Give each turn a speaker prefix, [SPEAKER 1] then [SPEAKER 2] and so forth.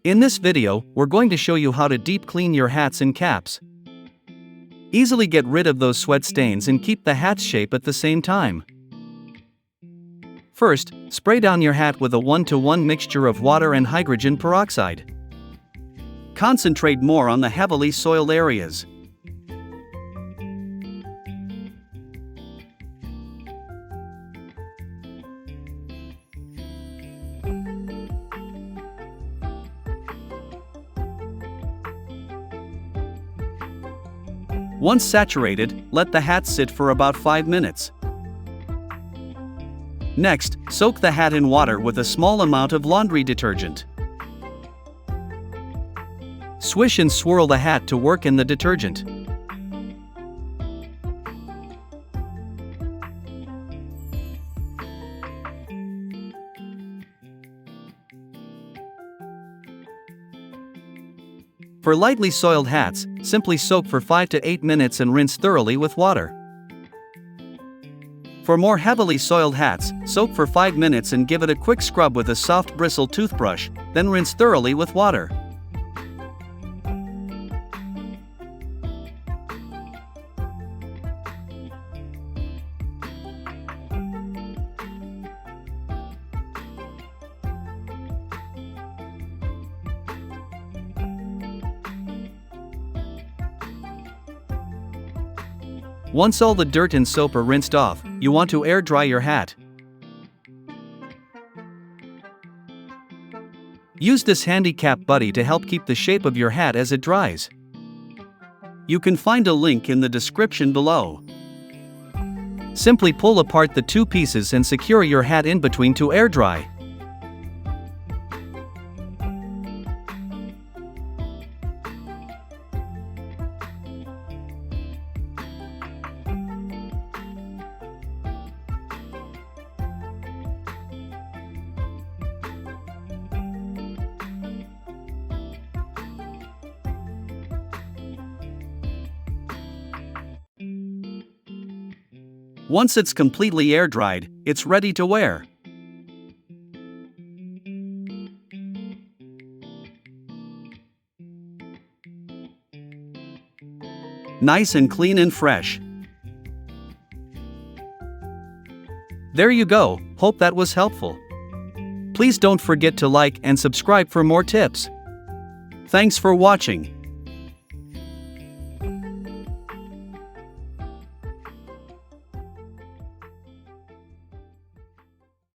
[SPEAKER 1] In this video, we're going to show you how to deep clean your hats and caps. Easily get rid of those sweat stains and keep the hat's shape at the same time. First, spray down your hat with a 1-to-1 mixture of water and hydrogen peroxide. Concentrate more on the heavily soiled areas. Once saturated, let the hat sit for about 5 minutes. Next, soak the hat in water with a small amount of laundry detergent. Swish and swirl the hat to work in the detergent. For lightly soiled hats, simply soak for 5 to 8 minutes and rinse thoroughly with water. For more heavily soiled hats, soak for 5 minutes and give it a quick scrub with a soft bristle toothbrush, then rinse thoroughly with water. Once all the dirt and soap are rinsed off, you want to air dry your hat. Use this handy cap buddy to help keep the shape of your hat as it dries. You can find a link in the description below. Simply pull apart the two pieces and secure your hat in between to air dry. Once it's completely air-dried, it's ready to wear. Nice and clean and fresh. There you go, hope that was helpful. Please don't forget to like and subscribe for more tips. Thanks for watching.